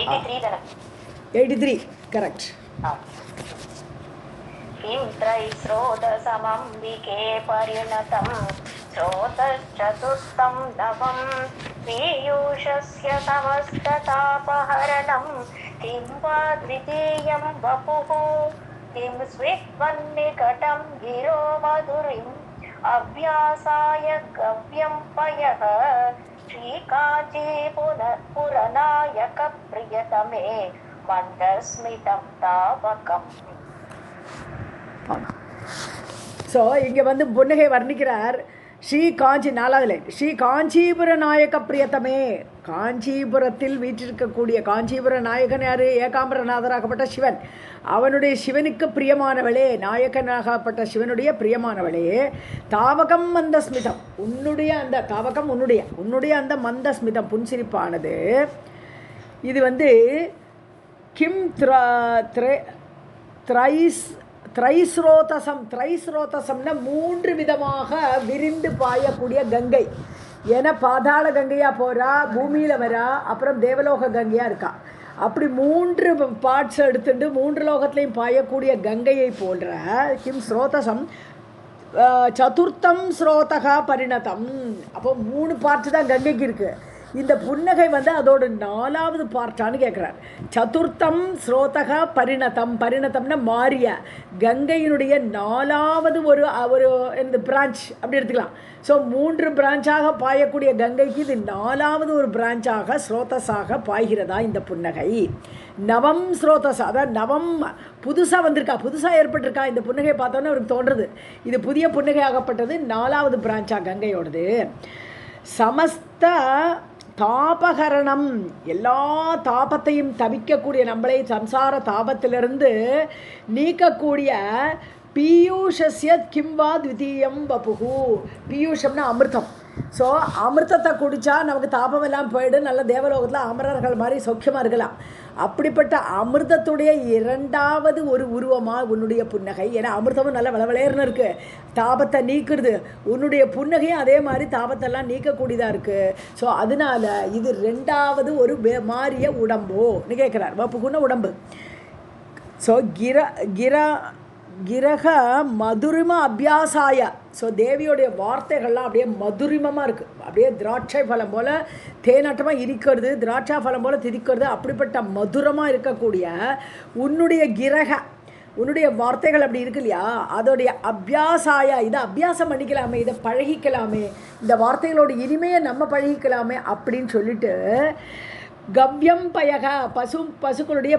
83 correct. किं त्रैस्रोतसमम्बिके परिणतं स्रोतश्चतुर्थं नवं पीयूषस्य समस्ततापहरणं किं वा द्वितीयं वपुः किं स्वित्वन्निकटं गिरो मधुरिम् अभ्यासाय गव्यं पयः श्रीकाञ्चीपुरनायकप्रियतमे मन्दस्मितं तावकम्. ஸோ இங்கே வந்து புன்னகை வர்ணிக்கிறார். ஸ்ரீ காஞ்சி 4வது லைன். ஸ்ரீ காஞ்சிபுர நாயக பிரியத்தமே, காஞ்சிபுரத்தில் வீற்றிருக்கக்கூடிய காஞ்சிபுர நாயகன் யார்? ஏகாம்பரநாதராகப்பட்ட சிவன். அவனுடைய சிவனுக்கு பிரியமானவளே, நாயகனாகப்பட்ட சிவனுடைய பிரியமானவளே, தாவகம் மந்த ஸ்மிதம், உன்னுடைய அந்த தாவகம் உன்னுடைய அந்த மந்த ஸ்மிதம் புன்சிரிப்பானது இது வந்து கிம் திரைஸ்ரோதசம்னா 3 விதமாக விரிந்து பாயக்கூடிய கங்கை. ஏன்னா பாதாள கங்கையாக போகிறா, பூமியில் வரா, அப்புறம் தேவலோக கங்கையாக இருக்கா. அப்படி 3 பார்ட்ஸ் எடுத்துட்டு 3 லோகத்துலேயும் பாயக்கூடிய கங்கையை போன்ற கிம் ஸ்ரோதசம் சதுர்த்தம் ஸ்ரோதகா பரிணதம். அப்போ 3 பார்ட்டு தான் கங்கைக்கு இருக்குது. இந்த புன்னகை வந்து அதோட 4வது பார்ட்டான்னு கேட்குறார். சதுர்த்தம் ஸ்ரோதகா பரிணதம்னா மாறிய கங்கையினுடைய 4வது ஒரு இந்த பிரான்ச் அப்படி எடுத்துக்கலாம். ஸோ 3 பிரான்ச்சாக பாயக்கூடிய கங்கைக்கு இது 4வது ஒரு பிரான்ச்சாக ஸ்ரோதஸாக பாய்கிறதா இந்த புன்னகை. நவம் ஸ்ரோதஸா, அதாவது நவம் புதுசாக வந்திருக்கா, புதுசாக ஏற்பட்டிருக்கா. இந்த புன்னகையை பார்த்தோன்னே அவருக்கு தோன்றுறது இது புதிய புன்னகை ஆகப்பட்டது 4வது பிரான்ச்சாக கங்கையோடது. சமஸ்த தாபகரணம், எல்லா தாபத்தையும் தவிக்கக்கூடிய, நம்மளை சம்சார தாபத்திலிருந்து நீக்கக்கூடிய பீயூஷஸ்ய கிம்வா த்விதீயம் வபுகு. பீயூஷம்னா அமிர்தம். ஸோ அமிர்தத்தை குடித்தா நமக்கு தாபம் எல்லாம் போயிடும், நல்ல தேவலோகத்தில் அமரர்கள் மாதிரி சௌக்கியமாக இருக்கலாம். அப்படிப்பட்ட அமிர்தத்துடைய 2வது ஒரு உருவமாக உன்னுடைய புன்னகை. ஏன்னா அமிர்தமும் நல்ல வளவளேர்னு இருக்குது, தாபத்தை நீக்குறது. உன்னுடைய புன்னகையும் அதே மாதிரி தாபத்தெல்லாம் நீக்கக்கூடியதாக இருக்குது. ஸோ அதனால் இது 2வது ஒரு மாறிய உடம்போன்னு கேட்குறார். வப்புகுன உடம்பு. ஸோ கிரக மதுரிம அபியாசாய. ஸோ தேவியோடைய வார்த்தைகள்லாம் அப்படியே மதுரிமமாக இருக்குது, அப்படியே திராட்சை பழம் போல் தேனாட்டமாக இருக்கிறது, திராட்சா பழம் போல் திரிக்கிறது. அப்படிப்பட்ட மதுரமாக இருக்கக்கூடிய உன்னுடைய உன்னுடைய வார்த்தைகள் அப்படி இருக்கு இல்லையா, அதோடைய அபியாசாய, இதை அபியாசம் பண்ணிக்கலாமே, இதை பழகிக்கலாமே, இந்த வார்த்தைகளோட இனிமையை நம்ம பழகிக்கலாமே அப்படின்னு சொல்லிட்டு கவ்யம் பயக, பசுக்களுடைய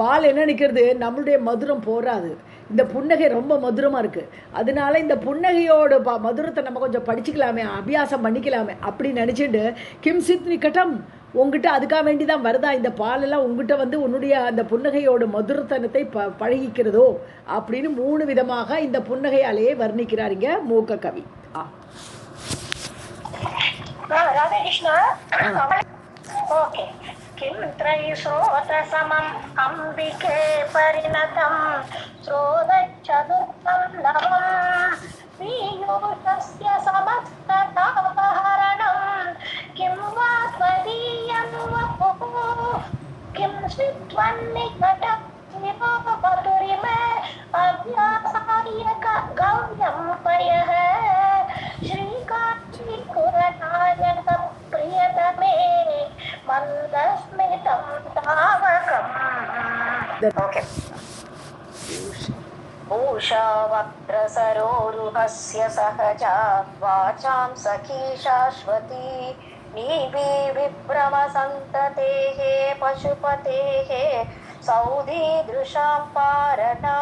பால் என்ன நிற்கிறது, நம்மளுடைய மதுரம் போராது. இந்த புன்னகை ரொம்ப மதுரமாக இருக்குது, அதனால இந்த புன்னகையோட மதுரத்தை நம்ம கொஞ்சம் படிச்சுக்கலாமே, அபியாசம் பண்ணிக்கலாமே அப்படின்னு நினச்சிட்டு கிம்சித் நிக்கட்டம், உங்ககிட்ட அதுக்காக வேண்டி தான் வருதா இந்த பாலெல்லாம், உங்ககிட்ட வந்து உன்னுடைய அந்த புன்னகையோட மதுரத்தனத்தை பழகிக்கிறதோ அப்படின்னு 3 விதமாக இந்த புன்னகையாலேயே வர்ணிக்கிறாருங்க மூக்க கவி. ராதாகிருஷ்ணா, ஓகே. किं त्रयीस्रोतसमम् अम्बिके परिणतं स्रोतश्चतुर्थं नवं पीयूषस्य समस्ततापहरणं किं वा त्वदीयं वपुः किं स्वित्वन्निकटं मधुरिमे अभ्यासाय गव्यं पयः श्रीकाञ्चीपुरनायकं प्रियतमे मन्दस्मितं तावकम्. ओके. भूषा वक्त्रसरोरुहस्य सहजा वाचां सखी शाश्वती नीवी विभ्रमसन्ततेः पशुपतेः सौधीदृशां पारणा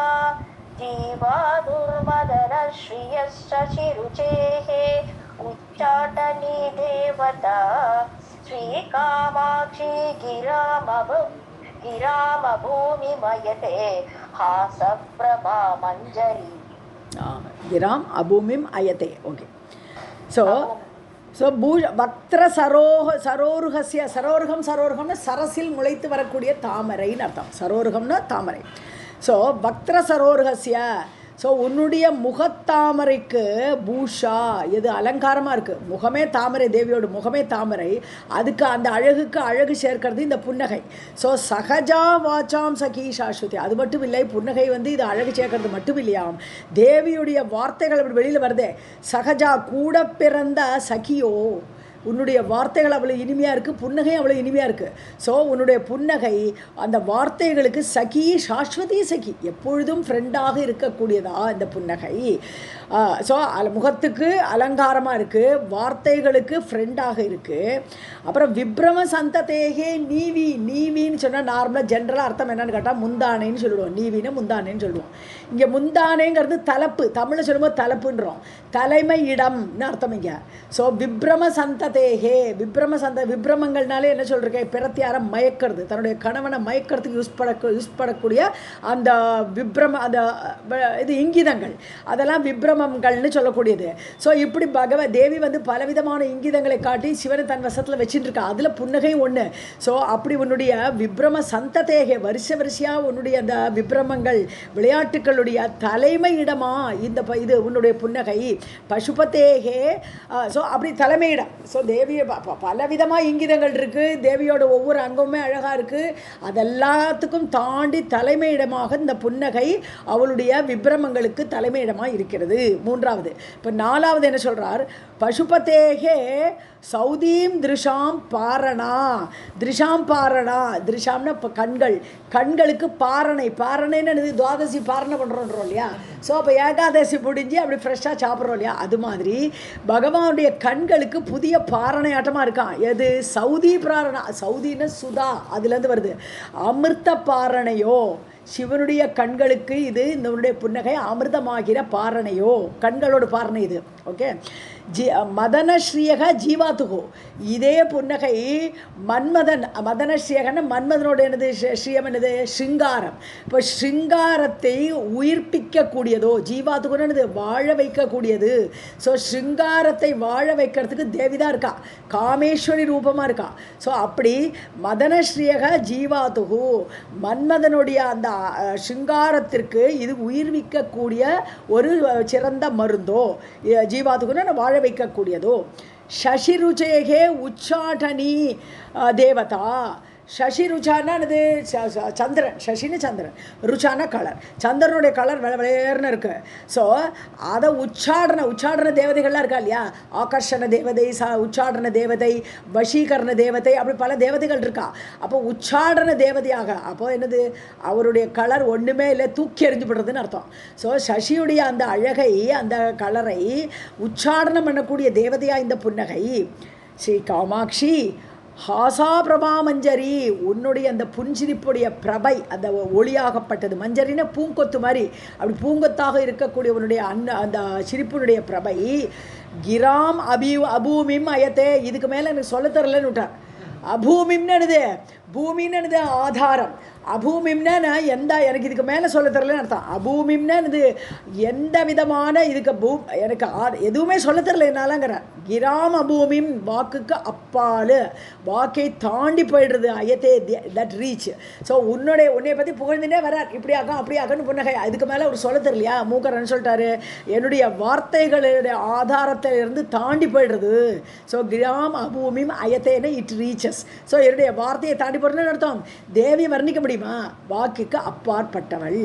जीवा दुर्मदनश्रियश्चिरुचेः उच्चाटनी देवता श्रीकामाक्षी गिरामभूमिमयते हासप्रभा मञ्जरी. गिराम अभूमिम अयते. ओके. सो வக்ர சரோருகசிய, சரோருகம்னா சரசில் முளைத்து வரக்கூடிய தாமரைன்னு அர்த்தம். சரோருகம்னா தாமரை. ஸோ வக்ர சரோருகசிய, ஸோ உன்னுடைய முகத்தாமரைக்கு பூஷா எது அலங்காரமாக இருக்குது. முகமே தாமரை, தேவியோட முகமே தாமரை, அதுக்கு அந்த அழகுக்கு அழகு சேர்க்கிறது இந்த புன்னகை. ஸோ சகஜா வாச்சாம் சகி சாஸ்வதி, அது மட்டும் இல்லை, புன்னகை வந்து இது அழகு சேர்க்கறது மட்டும் இல்லையாம், தேவியுடைய வார்த்தைகள் அப்படி வெளியில் வருதே, சகஜா கூட பிறந்த சகியோ, உன்னுடைய வார்த்தைகள் அவ்வளோ இனிமையாக இருக்குது, புன்னகை அவ்வளோ இனிமையாக இருக்குது. ஸோ உன்னுடைய புன்னகை அந்த வார்த்தைகளுக்கு சகி, சாஸ்வதி சகி, எப்பொழுதும் ஃப்ரெண்டாக இருக்கக்கூடியதா இந்த புன்னகை. ஸோ முகத்துக்கு அலங்காரமாக இருக்குது, வார்த்தைகளுக்கு ஃப்ரெண்டாக இருக்குது. அப்புறம் விப்ரம சந்ததேகே நீவி, நீவின்னு சொன்னால் நார்மலாக ஜென்ரலாக அர்த்தம் என்னன்னு கேட்டால் முந்தானைன்னு சொல்லிடுவோம், நீவின்னு முந்தானேன்னு சொல்லுவோம். இங்கே முந்தானேங்கிறது தலைப்பு, தமிழில் சொல்லும்போது தலைப்புன்றோம், தலைமை இடம்னு அர்த்தம் இங்கே. ஸோ விப்ரம சந்ததேகே, விப்ரமங்கள்னாலே என்ன சொல்கிறேன், பிரத்தியாரம் மயக்கிறது, தன்னுடைய கணவனை மயக்கிறதுக்கு யூஸ் பண்ணக்கூடிய அந்த விப்ரம, அந்த இது இங்கிதங்கள், அதெல்லாம் விப்ரமங்கள்னு சொல்லக்கூடியது. ஸோ இப்படி தேவி வந்து பலவிதமான இங்கிதங்களை காட்டி சிவனை தன் வசத்தில் வச்சுட்டு இருக்கா, அதில் புன்னகை ஒன்று. ஸோ அப்படி உன்னுடைய விப்ரம சந்ததேகே, வரிசையாக உன்னுடைய அந்த விப்ரமங்கள் விளையாட்டுக்களுடைய தலைமை இடமா இந்த இது உன்னுடைய புன்னகை. பசுபதேகே, ஸோ அப்படி தலைமையிடம். ஸோ தேவியை பலவிதமாக இங்கிதங்கள் இருக்குது, தேவியோட ஒவ்வொரு அங்கமுமே அழகாக இருக்குது, அதெல்லாத்துக்கும் தாண்டி தலைமையிடமாக இந்த புன்னகை அவளுடைய விப்ரமங்களுக்கு தலைமையிடமாக இருக்கிறது. மூன்றாவது. இப்போ நாலாவது என்ன சொல்கிறார், பசுபதேகே சௌதீம் திருஷாம் பாரணா, திருஷாம் பாரணா, திருஷாம்னா இப்போ கண்கள், கண்களுக்கு பாரணை, பாரணைன்னு துவாதசி பாரணை பண்ணுறோன்றோம் இல்லையா. ஸோ அப்போ ஏகாதசி முடிஞ்சு அப்படி ஃப்ரெஷ்ஷாக சாப்பிட்றோம் இல்லையா, அது மாதிரி பகவானுடைய கண்களுக்கு புதிய பாரணை ஆட்டமாக இருக்கான். எது, சௌதி பாரணா, சௌதின்னு சுதா அதுலேருந்து வருது, அமிர்த பாரணையோ, சிவனுடைய கண்களுக்கு இது இந்த புன்னகை அமிர்தமாகிற பாரணையோ, கண்களோட பாரணை இது. ஓகே. மதனஸ்ரீயக ஜீவாத்துகோ, இதே புன்னகை மன்மதன், மதனஸ்ரீயகன்னு மன்மதனோட என்னது, ஸ்ரீயம் என்னது, ஸ்ருங்காரம். இப்போ ஸ்ருங்காரத்தை உயிர்ப்பிக்கக்கூடியதோ, ஜீவாத்துகோன்னு என்னது, வாழ வைக்கக்கூடியது. ஸோ ஸ்ருங்காரத்தை வாழ வைக்கிறதுக்கு தேவிதான் இருக்கா, காமேஸ்வரி ரூபமாக இருக்கா. ஸோ அப்படி மதனஸ்ரீயக ஜீவாத்துகு, மன்மதனுடைய அந்த ஸ்ருங்காரத்திற்கு இது உயிர்விக்கக்கூடிய ஒரு சிறந்த மருந்தோ, ஜீவாத்துக்குன்னு வாழ வைக்கக்கூடியதோ. சசிருச்சேகே உச்சாடனி தேவதா, சசி ருச்சானா அது சந்திரன், சசின்னு சந்திரன், ருச்சானா கலர், சந்திரனுடைய கலர் விளையர்னு இருக்கு. ஸோ அதை உச்சாடன தேவதைகள்லாம் இருக்கா இல்லையா, ஆகர்ஷண தேவதை, உச்சாடன தேவதை, வசீகரண தேவதை, அப்படி பல தேவதைகள் இருக்கா. அப்போ உச்சாடன தேவதையாக, அப்போ என்னது, அவருடைய கலர் ஒன்றுமே இல்லை, தூக்கி எறிஞ்சுப்படுறதுன்னு அர்த்தம். ஸோ சசியுடைய அந்த அழகை, அந்த கலரை உச்சாடனம் பண்ணக்கூடிய தேவதையாக இந்த புன்னகை. ஸ்ரீ காமாட்சி ஹாசா பிரபா மஞ்சரி, உன்னுடைய அந்த புன்சிரிப்புடைய பிரபை, அந்த ஒளியாகப்பட்டது, மஞ்சரின்னா பூங்கொத்து மாதிரி, அப்படி பூங்கொத்தாக இருக்கக்கூடிய உன்னுடைய அந்த சிரிப்புனுடைய பிரபை. கிராம் அபூமிம் அயத்தே, இதுக்கு மேலே எனக்கு சொல்ல தரலன்னு விட்டார். அபூமிம்னு என்னது, பூமின்னு என்னது, ஆதாரம். அபூமிம்னா எந்த, எனக்கு இதுக்கு மேலே சொல்ல தரலன்னு அர்த்தம். அபூமிம்னா இது எந்த விதமான இதுக்கு எனக்கு எதுவுமே சொல்ல தரல என்னாலங்கிற. கிராம் அபூமிம், வாக்குக்கு அப்பால், வாக்கை தாண்டி போயிடுறது, அயத்தே தட் ரீச். ஸோ உன்னைய பற்றி புகழ்ந்துட்டே வரார், இப்படி ஆகும் அப்படி ஆகுன்னு புன்னகை. அதுக்கு மேலே அவர் சொல்ல தரலையா, மூக்கரன்னு சொல்லிட்டாரு, என்னுடைய வார்த்தைகளுடைய ஆதாரத்திலிருந்து தாண்டி போயிடுறது. ஸோ கிராம் அபூமிம் அயத்தேன்னு இட் ரீச்சஸ். ஸோ என்னுடைய வார்த்தையை தாண்டி போடுறதுன்னு அர்த்தம். தேவி வர்ணிக்க முடியுமா, வாக்குக்கு அப்பாற்பட்டவள்.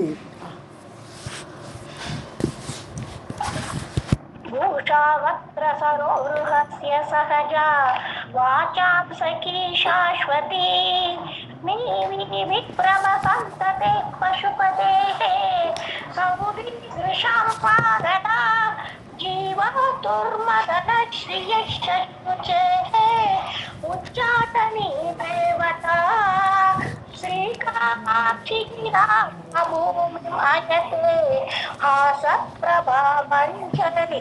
भूषावक्त्र सरोरुहस्य सहजा वाचां सखी शाश्वती नीवी विक्रम सन्तते पशुपतेः सौदीदृशां पादना जीवतुर्मदनश्रियश्चेः उच्चाटनी देवता श्रीकामाक्षीरामभूमिम् अयते हासप्रभा मञ्जरी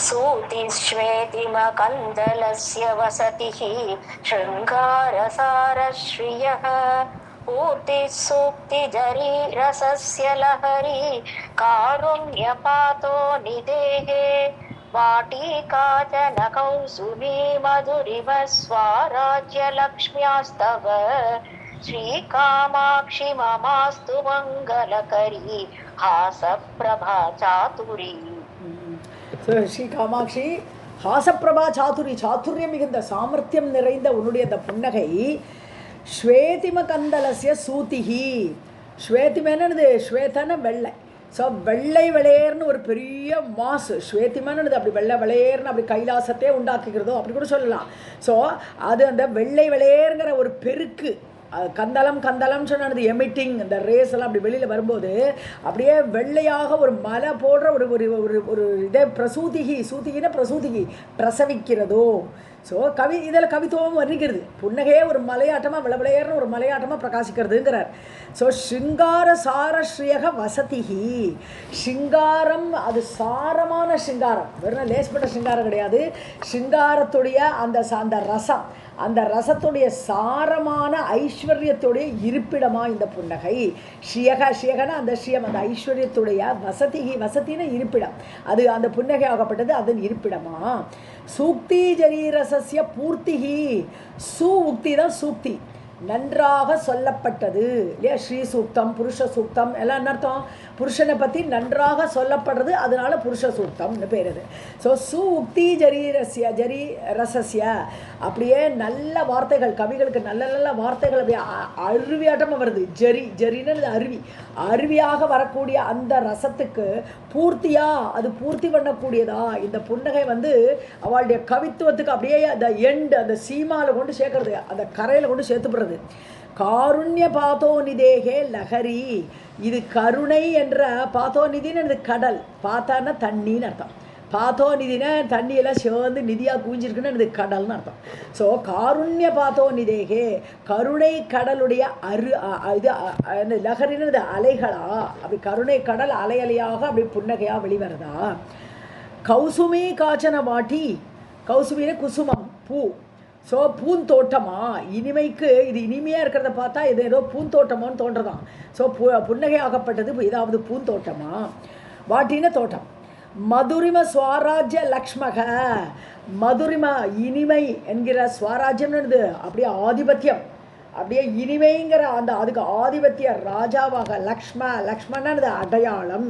सूतिश्वेतिमकन्दलस्य वसतिः शृङ्गारसारश्रियः पूर्तिः सूक्तिजरीरसस्य लहरी कारुण्यपातो निदेहे वाटीकाजनकौसुमी मधुरिव स्वाराज्यलक्ष्म्यास्तव श्रीकामाक्षि ममास्तु मङ्गलकरी हासप्रभा चातुरी ஸ்ரீ காமாட்சி ஹாசப்பிரபா சாதுரி, சாதுரியம் மிகுந்த சாமர்த்தியம் நிறைந்த உன்னுடைய அந்த புன்னகை. ஸ்வேதிம கந்தலசிய சூதிகி, ஸ்வேதிமேனது ஸ்வேதன வெள்ளை. ஸோ வெள்ளை வெளையர்னு ஒரு பெரிய மாசு, ஸ்வேதிமானது அப்படி வெள்ளை வெளையர்னு அப்படி கைலாசத்தையே உண்டாக்குகிறதோ அப்படி கூட சொல்லலாம். ஸோ அது அந்த வெள்ளை வெளையருங்கிற ஒரு பெருக்கு, கந்தளம் கந்தளம் சொன்னது எமிட்டிங், இந்த ரேஸ் எல்லாம் அப்படி வெளியில் வரும்போது அப்படியே வெள்ளையாக ஒரு மலை போடுற ஒரு ஒரு ஒரு ஒரு இதே பிரசூதிகி, சூதிகின பிரசூதிகி பிரசவிக்கிறதோ. ஸோ இதில் கவித்துவம் வர்ணிக்கிறது. புன்னகையே ஒரு மலையாட்டமாக விளவிளையர்னு ஒரு மலையாட்டமாக பிரகாசிக்கிறதுங்கிறார். ஸோ ஷிங்கார சார ஸ்ரீயக வசதிகி, ஷிங்காரம் அது சாரமான ஷிங்காரம், வெறும் லேஸ்பட்ட ஷிங்காரம் கிடையாது. ஷிங்காரத்துடைய அந்த ரசம், அந்த ரசத்துடைய சாரமான ஐஸ்வர்யத்துடைய இருப்பிடமா இந்த புன்னகை. ஷியகனா அந்த ஷியம், அந்த ஐஸ்வர்யத்துடைய வசதிகி, வசத்தின இருப்பிடம், அது அந்த புன்னகை ஆகப்பட்டது அதன் இருப்பிடமா. சூக்தி ஜரீரசஸ்ய பூர்த்திகி, உக்தி தான் சூக்தி, நன்றாக சொல்லப்பட்டது இல்லையா. ஸ்ரீ சூக்தம், புருஷ சூக்தம் எல்லாம் என்ன அர்த்தம்? புருஷனை பற்றி நன்றாக சொல்லப்படுறது, அதனால புருஷ சூக்தம்னு பேர் அது. ஸோ உக்தி ஜரி ரசஸ்ய, அப்படியே நல்ல வார்த்தைகள், கவிகளுக்கு நல்ல நல்ல வார்த்தைகள் அப்படியே அருவியாட்டமாக வருது. ஜரின்னு அருவியாக வரக்கூடிய அந்த ரசத்துக்கு பூர்த்தியா, அது பூர்த்தி பண்ணக்கூடியதா இந்த புன்னகை அவளுடைய கவித்துவத்துக்கு அப்படியே அந்த எண்டு, அந்த சீமாவில் கொண்டு சேர்க்கறது, அந்த கரையில் கொண்டு சேர்த்துப்படுறது. காருண்ய பாத்தோநிதேகே லஹரி, இது கருணை என்ற பாத்தோநிதின்னு கடல், பார்த்தான்னா தண்ணின்னு அர்த்தம். பாத்தோநிதினா தண்ணியெல்லாம் சேர்ந்து நிதியாக குவிஞ்சிருக்குன்னு இது கடல்னு அர்த்தம். ஸோ காருண்ய பாத்தோநிதேகே, கருணை கடலுடைய இது லஹரின்னு அலைகளா, அப்படி கருணை கடல் அலை அலையாக அப்படி புன்னகையாக வெளிவரதா. கௌசுமி காச்சன வாட்டி, கௌசுமின குசுமம் பூ. ஸோ பூந்தோட்டமா, இனிமைக்கு இது இனிமையாக இருக்கிறத பார்த்தா இது ஏதோ பூந்தோட்டமான்னு தோன்றதான். ஸோ புன்னகை ஆகப்பட்டது ஏதாவது பூந்தோட்டமா. வாட்டின தோட்டம். மதுரிம ஸ்வராஜ்ய லக்ஷ்மக, மதுரிமா இனிமை என்கிற ஸ்வராஜ்யம்னு அப்படியே ஆதிபத்தியம், அப்படியே இனிமைங்கிற அந்த அதுக்கு ஆதிபத்திய ராஜாவாக லக்ஷ்மணது அடையாளம்,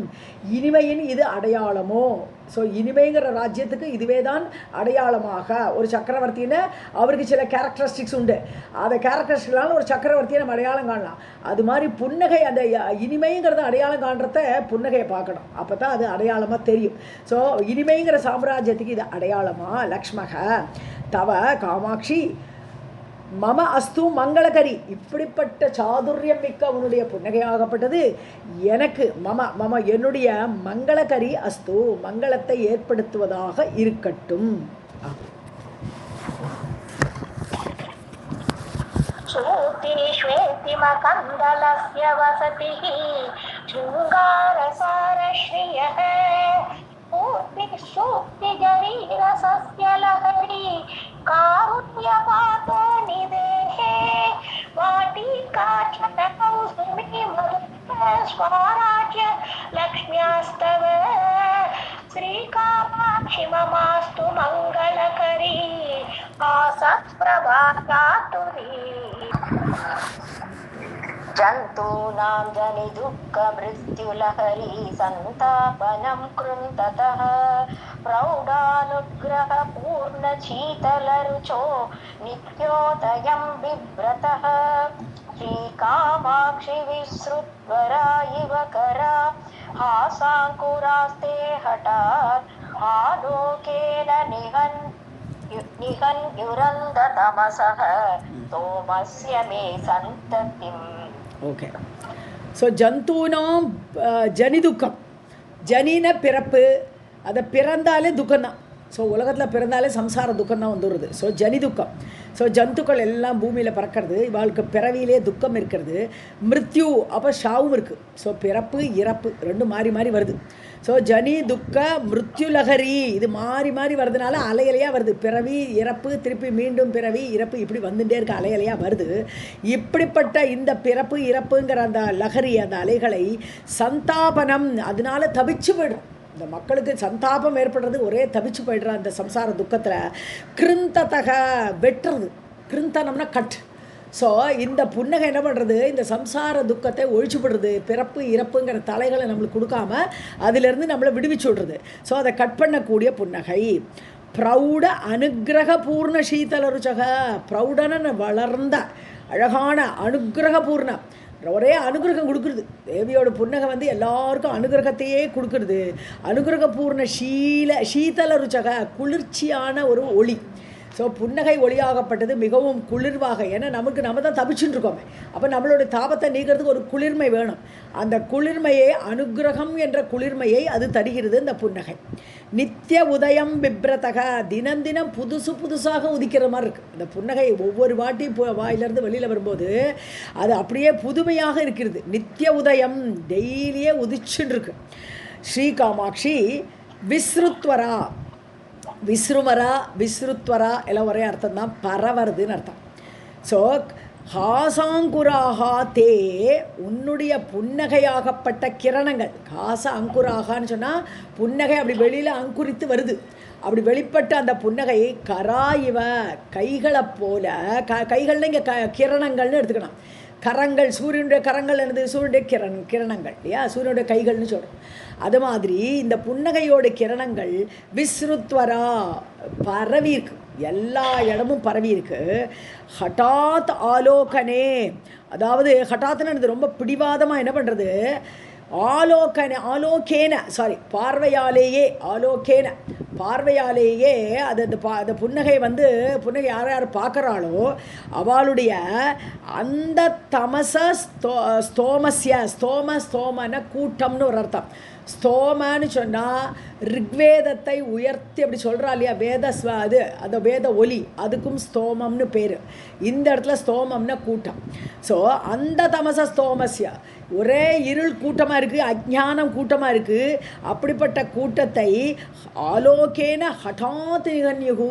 இனிமையின் இது அடையாளமோ. ஸோ இனிமைங்கிற ராஜ்யத்துக்கு இதுவே தான் அடையாளமாக. ஒரு சக்கரவர்த்தின்னு அவருக்கு சில கேரக்டரிஸ்டிக்ஸ் உண்டு, அந்த கேரக்டரிஸ்டிக்னால ஒரு சக்கரவர்த்தியை நம்ம அடையாளம் காணலாம். அது மாதிரி புன்னகை, அந்த இனிமைங்கிறத அடையாளம் காண்றத புன்னகையை பார்க்கணும், அப்போ தான் அது அடையாளமாக தெரியும். ஸோ இனிமைங்கிற சாம்ராஜ்யத்துக்கு இது அடையாளமா. லக்ஷ்மக தவ காமாட்சி மம அஸ்து மங்களகரி, இப்படிப்பட்ட சாதுரியம் மிக்க அவனுடைய புன்னகையாகப்பட்டது எனக்கு மம என்னுடைய மங்களகரி அஸ்து, மங்களத்தை ஏற்படுத்துவதாக இருக்கட்டும். श्रुति श्वेतिमकन्दलस्य वसतिः शृङ्गारसारश्रियः पूर्तिः सूक्तिजरीरसस्य लहरी कारुण्यपातो निदेहे वाटिकाचलकौसुमी स्वराज्य लक्ष्म्यास्तव श्रीकामाक्षि ममास्तु मङ्गलकरी आसप्रभा चातुरी जन्तूनां जनिदुःखमृत्युलहरी सन्तापनं कृन्ततः प्रौढानुग्रहपूर्णशीतलरुचो नित्योदयं बिभ्रतः श्रीकामाक्षि विसृत्वरा इव करा हासाङ्कुरास्ते हठात् आलोकेन निहन्युरन्दतमसः तोमस्य मे सन्ततिम्. ஓகே. ஸோ ஜந்தூனாம் ஜனிதுக்கம், ஜனின பிறப்பு, அதை பிறந்தாலே துக்கம்தான். ஸோ உலகத்தில் பிறந்தாலே சம்சார துக்கம் தான் வந்துடுறது. ஸோ ஜனிதுக்கம். ஸோ ஜந்துக்கள் எல்லாம் பூமியில் பறக்கிறது, இவாளுக்கு பிறவியிலே துக்கம் இருக்கிறது. மிருத்யு அப்போ ஷாவும் இருக்குது. ஸோ பிறப்பு இறப்பு ரெண்டும் மாறி மாறி வருது. ஸோ ஜனி துக்க மிருத்யுலகரி, இது மாறி மாறி வருதுனால அலையலையாக வருது. பிறவி இறப்பு, திருப்பி மீண்டும் பிறவி இறப்பு, இப்படி வந்துட்டே இருக்க அலையலையாக வருது. இப்படிப்பட்ட இந்த பிறப்பு இறப்புங்கிற அந்த லகரி, அந்த அலைகளை சந்தாபனம், அதனால தவிச்சு போய்டும். இந்த மக்களுக்கு சந்தாபம் ஏற்படுறது, ஒரே தவிச்சு போய்டுற அந்த சம்சார துக்கத்தில். கிருந்ததக வெட்டுறது, கிருந்தனம்னா கட். ஸோ இந்த புன்னகை என்ன பண்ணுறது, இந்த சம்சார துக்கத்தை ஒழிச்சுப்படுறது, பிறப்பு இறப்புங்கிற தலைகளை நம்மளுக்கு கொடுக்காம அதிலிருந்து நம்மளை விடுவிச்சு விடுறது. ஸோ அதை கட் பண்ணக்கூடிய புன்னகை. ப்ரௌட அனுகிரக பூர்ண சீதல ருச்சக, ப்ரௌடன வளர்ந்த அழகான அனுகிரக பூர்ண, ஒரே அனுகிரகம் கொடுக்குறது. தேவியோட புன்னகை வந்து எல்லாருக்கும் அனுகிரகத்தையே கொடுக்குறது. அனுகிரக பூர்ண சீதல ருச்சக, குளிர்ச்சியான ஒரு ஒளி. ஸோ புன்னகை ஒளியாகப்பட்டது மிகவும் குளிர்வாக. ஏன்னா நம்ம தான் தப்பிச்சுட்டு இருக்கோமே, அப்போ நம்மளுடைய தாபத்தை நீக்கிறதுக்கு ஒரு குளிர்மை வேணும். அந்த குளிர்மையை, அனுகிரகம் என்ற குளிர்மையை அது தருகிறது இந்த புன்னகை. நித்திய உதயம் பிப்ரதக, தினம் தினம் புதுசாக உதிக்கிற மாதிரி இருக்குது இந்த புன்னகை. ஒவ்வொரு வாட்டியும் வாயிலிருந்து வெளியில் வரும்போது அது அப்படியே புதுமையாக இருக்கிறது. நித்திய உதயம், டெய்லியே உதிச்சுட்டு இருக்கு. ஸ்ரீ காமாட்சி விஸ்ருத்வரா, விஸ்ருத்வரா எல்லாம் ஒரே அர்த்தம் தான், பரவருதுன்னு அர்த்தம். ஸோ ஹாசாங்குராகா தே, உன்னுடைய புன்னகையாகப்பட்ட கிரணங்கள். ஹாச அங்குராகான்னு சொன்னால் புன்னகை அப்படி வெளியில் அங்குரித்து வருது. அப்படி வெளிப்பட்ட அந்த புன்னகை கரா இவ, கைகளை போல, கைகள்னு இங்கே கிரணங்கள்னு எடுத்துக்கணும். கரங்கள், சூரியனுடைய கரங்கள் என்னது, சூரியனுடைய கிரணங்கள் இல்லையா, சூரியனுடைய கைகள்னு சொல்கிறோம். அது மாதிரி இந்த புன்னகையோட கிரணங்கள் விஸ்ருத்வரா பரவி இருக்கு, எல்லா இடமும் பரவி இருக்கு. ஹட்டாத் ஆலோகனே, அதாவது ஹட்டாத்னு ரொம்ப பிடிவாதமாக என்ன பண்ணுறது, பார்வையாலேயே அந்த புன்னகை வந்து, புன்னகை யார் பார்க்குறாளோ அவளுடைய அந்த தமச ஸ்தோமன கூட்டம்னு ஒரு அர்த்தம். ஸ்தோமன்னு சொன்னால் ரிக்வேதத்தை உயர்த்தி அப்படி சொல்கிறா இல்லையா, அது அந்த வேத ஒலி, அதுக்கும் ஸ்தோமம்னு பேர். இந்த இடத்துல ஸ்தோமம்னா கூட்டம். ஸோ அந்த தமச ஸ்தோமஸ்ய, ஒரே இருள் கூட்டமாக இருக்குது, அஜ்ஞானம் கூட்டமாக இருக்குது. அப்படிப்பட்ட கூட்டத்தை ஆலோகேன ஹட்டாத் நிகன்யுகு,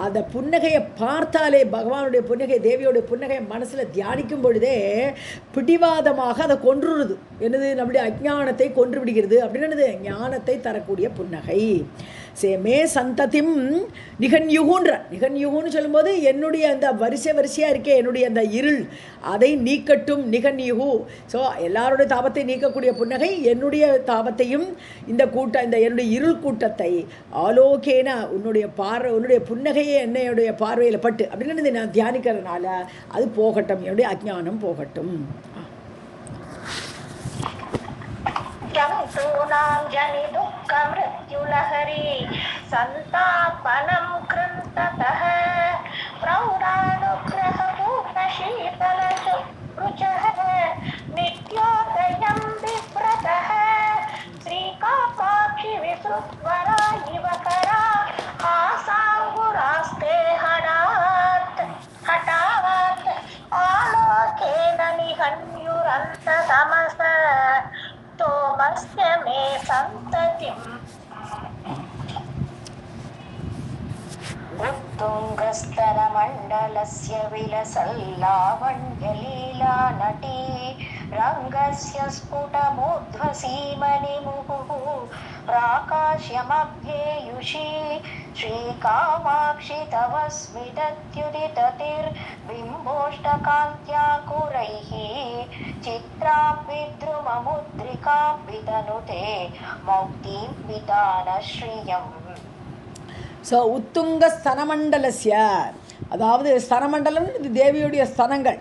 அந்த புன்னகையை பார்த்தாலே, பகவானுடைய புன்னகை, தேவியோடைய புன்னகையை மனசில் தியானிக்கும் பொழுதே பிடிவாதமாக அதை கொன்றுடுது. என்னது, நம்முடைய அஜ்ஞானத்தை கொன்று விடுகிறது. அப்படின்னு என்னது, ஞானத்தை தரக்கூடிய புன்னகை. மே சந்ததிம் நிகன்யுகுன்னு சொல்லும்போது என்னுடைய அந்த வரிசையாக இருக்கே, என்னுடைய அந்த இருள் அதை நீக்கட்டும். நிகன்யுகு, ஸோ எல்லாருடைய தாபத்தை நீக்கக்கூடிய புன்னகை, என்னுடைய தாபத்தையும் இந்த என்னுடைய இருள் கூட்டத்தை ஆலோகேன, உன்னுடைய புன்னகையே என்னுடைய பார்வையில் பட்டு அப்படின்னு நான் தியானிக்கிறதுனால அது போகட்டும், என்னுடைய அஜ்ஞானம் போகட்டும். जन्तूनां जनि दुःख मृत्युलहरी संतापनं कृन्ततः प्रौढानुग्रह पूर्णशीतलरुचः नित्योदयं बिभ्रतः श्रीकामाक्षि विसृत्वरा इव करा हासाङ्गुरास्ते हठात् आलोकेन निहन्युरन्ततमस तोमस्य मे सन्ततिम् उत्तुङ्गस्तरमण्डलस्य विलसल्लावण्यलीला नटी रङ्गस्य स्फुटमूर्ध्वसीमनिमुहुः प्राकाश्यमभ्येयुषी श्रीकामाक्षि तव स्मितत्युदिततिर्बिम्बोष्टकान्त्याकुरैः चित्रां विद्रुममुद्रिकां वितनुते मौक्तिं वितानश्रियम्. ஸோ உத்துங்க ஸ்தனமண்டலஸ்ய, அதாவது ஸ்தனமண்டலம் இது தேவியுடைய ஸ்தனங்கள்.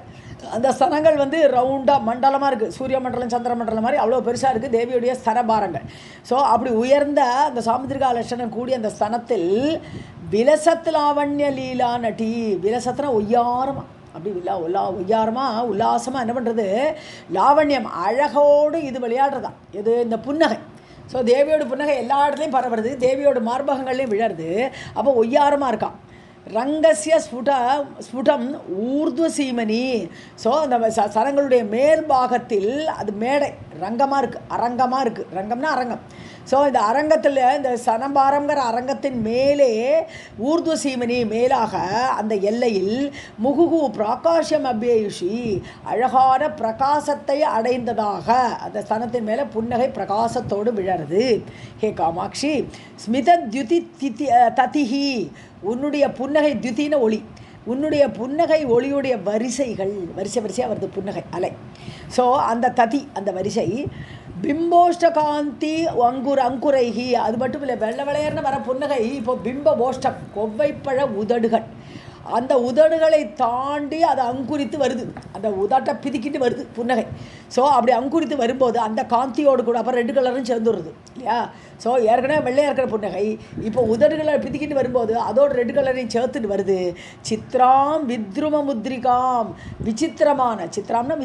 அந்த ஸ்தனங்கள் வந்து ரவுண்டாக மண்டலமாக இருக்குது, சூரிய மண்டலம் சந்திர மண்டலம் மாதிரி அவ்வளோ பெருசாக இருக்குது தேவியுடைய ஸ்தனபாரங்கள். ஸோ அப்படி உயர்ந்த அந்த சாமுத்திரிகா லட்சணம் கூடிய அந்த ஸ்தனத்தில் விலசத் லாவண்ய லீலா நட்டி, விலசத்துனா ஒய்யாரமாக, அப்படி ஒய்யாரமாக உல்லாசமாக என்ன பண்ணுறது, லாவண்யம் அழகோடு இது விளையாடுறதான் இது இந்த புன்னகை. ஸோ தேவியோட புன்னகை எல்லா இடத்துலையும் பரவுறது, தேவியோட மார்பகங்கள்லையும் விழருது. அப்போ ஒய்யாரமாக இருக்கான். ரங்கசிய ஸ்புடம் ஊர்துவசீமனி, ஸோ அந்த சரங்களுடைய மேல் பாகத்தில் அது மேடை ரங்கமாக இருக்குது, அரங்கமாக இருக்குது. ரங்கம்னா அரங்கம். ஸோ இந்த அரங்கத்தில், இந்த சனபாரங்கிற அரங்கத்தின் மேலே ஊர்துவசீமனி மேலாக அந்த எல்லையில் முகுகு பிராகாஷம் அபியுஷி, அழகான பிரகாசத்தை அடைந்ததாக அந்த ஸ்தனத்தின் மேலே புன்னகை பிரகாசத்தோடு விழருது. ஹே காமாட்சி, ஸ்மித தியுதி ததிஹி, உன்னுடைய புன்னகை தியுத்தின ஒளி, உன்னுடைய புன்னகை ஒளியுடைய வரிசைகள் வரிசையாக வருது புன்னகை அலை. ஸோ அந்த ததி அந்த வரிசை பிம்போஷ்ட காந்தி அங்குரைகி, அது மட்டும் இல்லை, வெள்ளை விளையர்னு வர புன்னகை இப்போ பிம்ப ஓஷ்டம் கொவ்வைப்பழ உதடுகள், அந்த உதடுகளை தாண்டி அது அங்குரித்து வருது, அந்த உதட்டை பிதிக்கிட்டு வருது புன்னகை. ஸோ அப்படி அங்குரித்து வரும்போது அந்த காந்தியோடு கூட அப்புறம் ரெட் கலரும் சேர்ந்துடுறது இல்லையா. ஸோ ஏற்கனவே வெள்ளையாக இருக்கிற புன்னகை இப்போ உதடுகளை பிதிக்கிட்டு வரும்போது அதோட ரெட் கலரையும் சேர்த்துட்டு வருது. சித்ராம் வித்ரும முத்ரிகாம், விசித்திரமான, சித்ராம்னா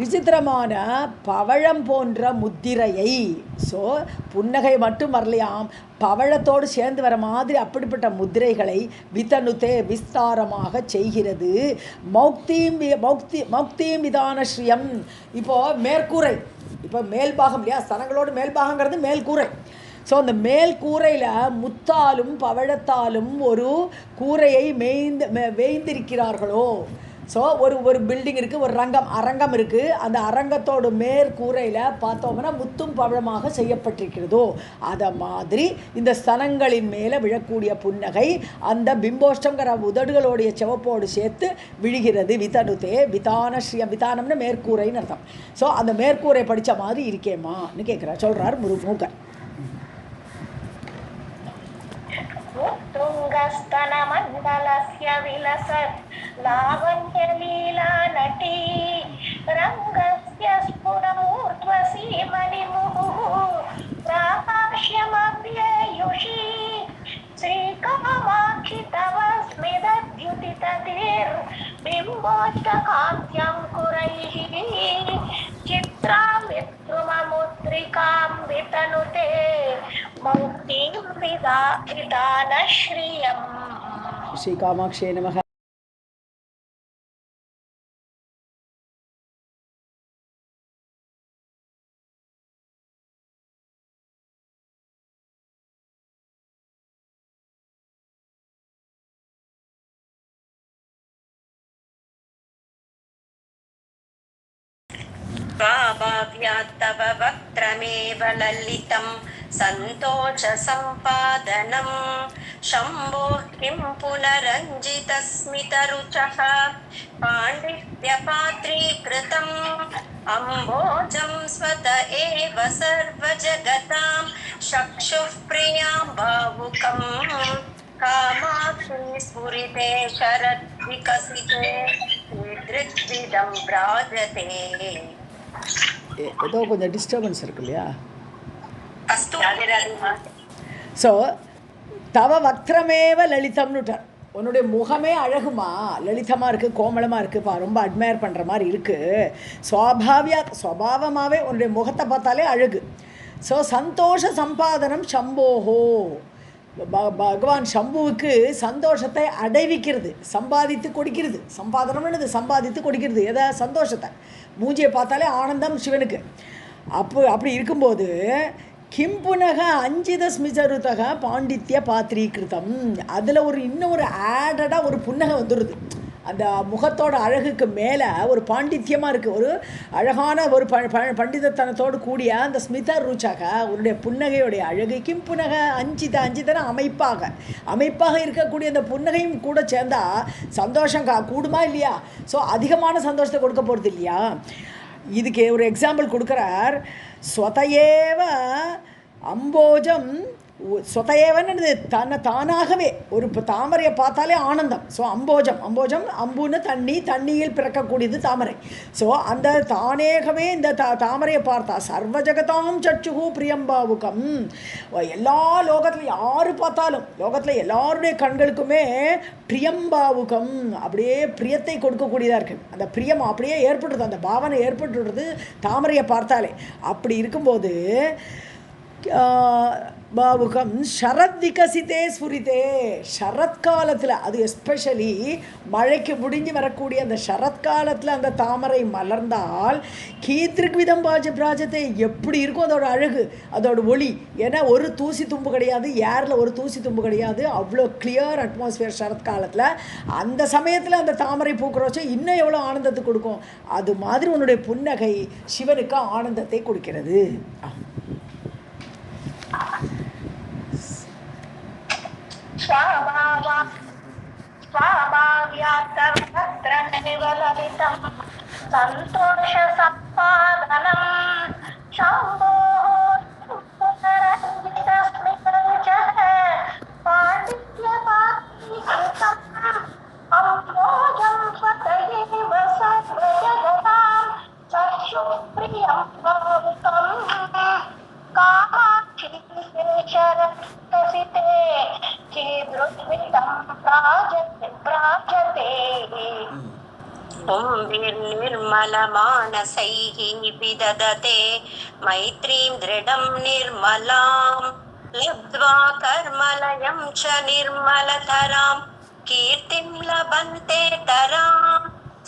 விசித்திரமான பவழம் போன்ற முத்திரையை. ஸோ புன்னகை மட்டும் வரலையாம், பவழத்தோடு சேர்ந்து வர மாதிரி அப்படிப்பட்ட முத்திரைகளை விதனுதே விஸ்தாரமாக செய்கிறது. மௌக்தீம் விதான ஸ்ரீயம். இப்போது மேற்கூரை, இப்போ மேல்பாகம் இல்லையா, ஸ்தனங்களோடு மேல்பாகங்கிறது மேல்கூரை. ஸோ அந்த மேல் கூரையில் முத்தாலும் பவழத்தாலும் ஒரு கூரையை வேய்ந்திருக்கிறார்களோ. ஸோ ஒரு பில்டிங் இருக்குது, ஒரு அரங்கம் இருக்குது, அந்த அரங்கத்தோட மேற்கூரையில் பார்த்தோம்னா முத்தும் பவழமாக செய்யப்பட்டிருக்கிறதோ அதை மாதிரி இந்த ஸ்தனங்களின் மேலே விழக்கூடிய புன்னகை அந்த பிம்போஷ்டங்கிற உதடுகளுடைய சிவப்போடு சேர்த்து விழுகிறது. விதனுதே விதான ஸ்ரீயம், விதானம்னு மேற்கூரைன்னு அர்த்தம். ஸோ அந்த மேற்கூரை படித்த மாதிரி இருக்கேம்மான்னு கேட்குறார், சொல்கிறார் மூக்கர். उत्तुङ्गस्तनमण्डलस्य विलसत् लावण्यलीला नटी रङ्गस्य स्फुरमूर्ध्वसीमनिमुहुः प्राकाश्यमव्ययुषी श्रीकामाक्षि तव स्मितद्युतिततिर्बिम्बोष्टकान्त्यङ्कुरैः चित्रां विद्रुममुद्रिकां वितनुते मौक्तिं विदानश्रियम्. श्री कामाक्षे नमः. स्वाभाव्यात्तव वक्त्रमेव ललितं सन्तोषसम्पादनं शम्भोः किं पुनरञ्जितस्मितरुचः पाण्डित्यपात्रीकृतम् अम्भोजं स्वत एव सर्वजगतां चक्षुः प्रियां भावुकं कामाक्षी स्फुरिते शरद्विकसिते दृग्विदं भ्राजते. ஏதோ கொஞ்சம் டிஸ்டர்பன்ஸ் இருக்கு இல்லையா. अस्तु ஸோ தவ வக்ரமேவ லலிதம்னுட்டார். உன்னுடைய முகமே அழகுமா, லலிதமாக இருக்குது, கோமளமாக இருக்குப்பா, ரொம்ப அட்மையர் பண்ணுற மாதிரி இருக்குது. சுவாபாவமாகவே உன்னுடைய முகத்தை பார்த்தாலே அழகு. ஸோ சந்தோஷ சம்பாதனம் சம்போஹோ, பகவான் சம்புவுக்கு சந்தோஷத்தை அடைவிக்கிறது, சம்பாதித்து கொடுக்கிறது. சம்பாதனம்னு சம்பாதித்து கொடுக்கிறது எதை, சந்தோஷத்தை. மூஞ்சியை பார்த்தாலே ஆனந்தம் சிவனுக்கு. அப்படி இருக்கும்போது கிம்புனக அஞ்சித ஸ்மிஜருதக பாண்டித்ய பாத்திரீகிருதம், அதில் இன்னொரு ஆடடாக ஒரு புன்னகை வந்துடுது. அந்த முகத்தோட அழகுக்கு மேலே ஒரு பாண்டித்யமாக இருக்குது, ஒரு அழகான ஒரு பண்டிதத்தனத்தோடு கூடிய அந்த ஸ்மித ருச்சக உன்னுடைய புன்னகையுடைய அழகு. கிம்புனக அஞ்சிதன அமைப்பாக இருக்கக்கூடிய அந்த புன்னகையும் கூட சேர்ந்தால் சந்தோஷம் கூடுமா இல்லையா. ஸோ அதிகமான சந்தோஷத்தை கொடுக்க போகிறது இல்லையா. இதுக்கு ஒரு எக்ஸாம்பிள் கொடுக்குறார். ஸ்வதயேவ அம்போஜம், சொதையவன்னு தானாகவே ஒரு தாமரையை பார்த்தாலே ஆனந்தம். ஸோ அம்போஜம் அம்புன்னு தண்ணியில் பிறக்கக்கூடியது தாமரை. ஸோ அந்த தானேகவே இந்த தாமரையை பார்த்தா சர்வ ஜகதாம் சச்சுகு பிரியம்பாவுகம், எல்லா லோகத்தில் யார் பார்த்தாலும் லோகத்தில் எல்லாருடைய கண்களுக்குமே பிரியம்பாவுகம், அப்படியே பிரியத்தை கொடுக்கக்கூடியதாக இருக்குது. அந்த பிரியம் அப்படியே ஏற்பட்டுருது, அந்த பாவனை ஏற்பட்டுடுறது தாமரையை பார்த்தாலே. அப்படி இருக்கும்போது பாவுகம் ஷரத் விகசித்தே ஸ்புரித்தே, ஷரத்காலத்தில், அது எஸ்பெஷலி மழைக்கு முடிஞ்சு வரக்கூடிய அந்த ஷரத்காலத்தில் அந்த தாமரை மலர்ந்தால் கீத்ருக்விதம் பிராஜத்தை, எப்படி இருக்கும் அதோட அழகு, அதோட ஒளி. ஏன்னா ஒரு தூசி தும்பு கிடையாது, ஏரில் ஒரு தூசி தும்பு கிடையாது, அவ்வளோ கிளியர் அட்மாஸ்பியர் ஷரத்காலத்தில். அந்த சமயத்தில் அந்த தாமரை பூக்கிறோச்சோ இன்னும் எவ்வளோ ஆனந்தத்தை கொடுக்கும். அது மாதிரி உன்னுடைய புன்னகை சிவனுக்கு ஆனந்தத்தை கொடுக்கிறது. स्वाभाव्यात्तत्र निवललितं सन्तोषसम्पादनं शम्भोः पुनरञ्जितस्मितं च पाण्डित्यपातीकृतम् अम्भोजं स्वतयैव सर्वजगतां चक्षुप्रियं भावुकम् कामाक्षी शरत्कसिते चेदृद्वितं प्राजते निर्मलमानसैः विदधते मैत्रीं दृढं निर्मलां लब्ध्वा कर्मलयं च निर्मलतरां कीर्तिं लभन्ते तरां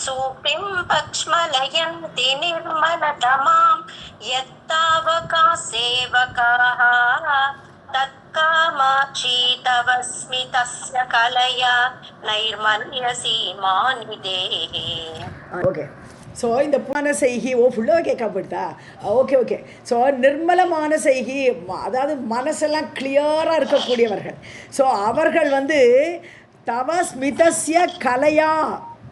सूक्तिं पक्ष्मलयन्ति निर्मलतमां यत्तावका सेवकाः तत्कामाक्षी तव स्मितस्य कलया नैर्मल्यसीमानिदेः. ஓகே. ஸோ இந்த மானசைகி ஃபுல்லாக கேட்கப்படுதா? ஓகே. ஸோ நிர்மலமான செய்கி, அதாவது மனசெல்லாம் கிளியராக இருக்கக்கூடியவர்கள். ஸோ அவர்கள் தவ ஸ்மிதஸ்ய கலையா,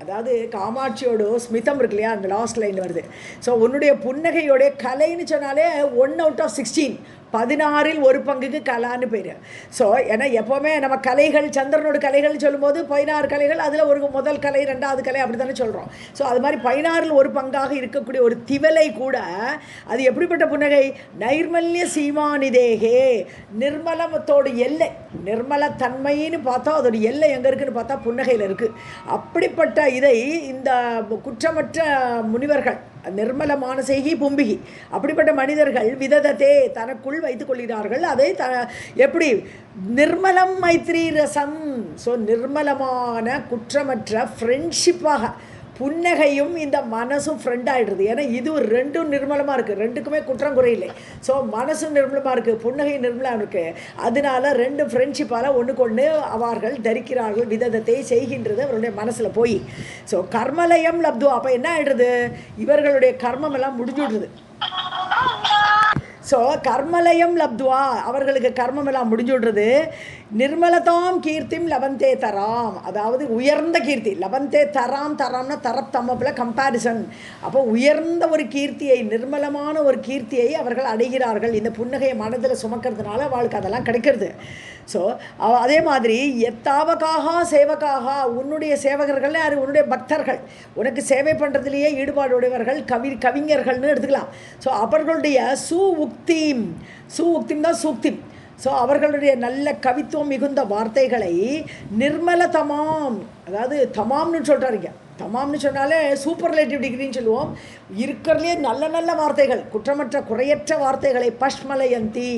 அதாவது காமாட்சியோட ஸ்மிதம் இருக்கு இல்லையா, அந்த லாஸ்ட் லைன் வருது. ஸோ உன்னுடைய புன்னகையோடைய கலைன்னு சொன்னாலே 1 out of 16, 16 1 பங்குக்கு கலான்னு பேர். ஸோ ஏன்னா எப்போவுமே நம்ம கலைகள், சந்திரனோட கலைகள் சொல்லும்போது 16 கலைகள், அதில் ஒரு முதல் கலை, 2வது கலை, அப்படி தானே சொல்கிறோம். ஸோ அது மாதிரி 16 1 பங்காக இருக்கக்கூடிய ஒரு திவலை கூட அது எப்படிப்பட்ட புன்னகை? நைர்மல்ய சீமானிதேகே, நிர்மலத்தோட எல்லை, நிர்மல தன்மைன்னு பார்த்தா அதோட எல்லை எங்கே இருக்குன்னு பார்த்தா புன்னகையில் இருக்குது. அப்படிப்பட்ட இதை இந்த குற்றமற்ற முனிவர்கள், நிர்மலமான செய்கி பும்பிகி, அப்படிப்பட்ட மனிதர்கள் விததத்தே தனக்குள் வைத்துக் கொள்கிறார்கள். அதை எப்படி? நிர்மலம் மைத்ரி ரசம். ஸோ நிர்மலமான குற்றமற்ற ஃப்ரெண்ட்ஷிப்பாக புன்னகையும் இந்த மனசும் ஃப்ரெண்ட் ஆகிடுறது. ஏன்னா இது ரெண்டும் நிர்மலமாக இருக்குது, ரெண்டுக்குமே குற்றம் குறையில்லை. ஸோ மனசும் நிர்மலமாக இருக்குது, புன்னகை நிர்மலமாக இருக்குது. அதனால 2 ஃப்ரெண்ட்ஷிப்பால் ஒன்றுக்கு ஒன்று அவர்கள் தரிக்கிறார்கள், விதத்தை செய்கின்றது அவருடைய மனசில் போய். ஸோ கர்மலயம் லப்துவா, அப்போ என்ன ஆகிடுறது? இவர்களுடைய கர்மம் எல்லாம் முடிஞ்சுடுறது. ஸோ கர்மலயம் லப்துவா, அவர்களுக்கு கர்மம் எல்லாம் முடிஞ்சு விடுறது. நிர்மலதாம் கீர்த்திம் லபந்தே தராம், அதாவது உயர்ந்த கீர்த்தி. லபந்தே தராம், தராம்னா தரப் தம்மப்பில் கம்பேரிசன். அப்போ உயர்ந்த ஒரு கீர்த்தியை, நிர்மலமான ஒரு கீர்த்தியை அவர்கள் அடைகிறார்கள். இந்த புன்னகையை மனதில் சுமக்கிறதுனால அவளுக்கு அதெல்லாம் கிடைக்கிறது. ஸோ அதே மாதிரி எத்தாவகாக சேவகாக, உன்னுடைய சேவகர்கள் யார்? உன்னுடைய பக்தர்கள், உனக்கு சேவை பண்ணுறதுலேயே ஈடுபாடுடையவர்கள், கவிஞர்கள்னு எடுத்துக்கலாம். ஸோ அவர்களுடைய சுஉக்திம் தான் சூக்திம். ஸோ அவர்களுடைய நல்ல கவித்துவம் மிகுந்த வார்த்தைகளை நிர்மல தமாம், அதாவது தமாம்னு சொல்கிறாருங்க. தமாம்னு சொன்னாலே சூப்பர்லேட்டிவ் டிகிரின்னு சொல்லுவோம். இருக்கிறதுலே நல்ல நல்ல வார்த்தைகள், குற்றமற்ற குறையற்ற வார்த்தைகளை பஷ்மலயந்தி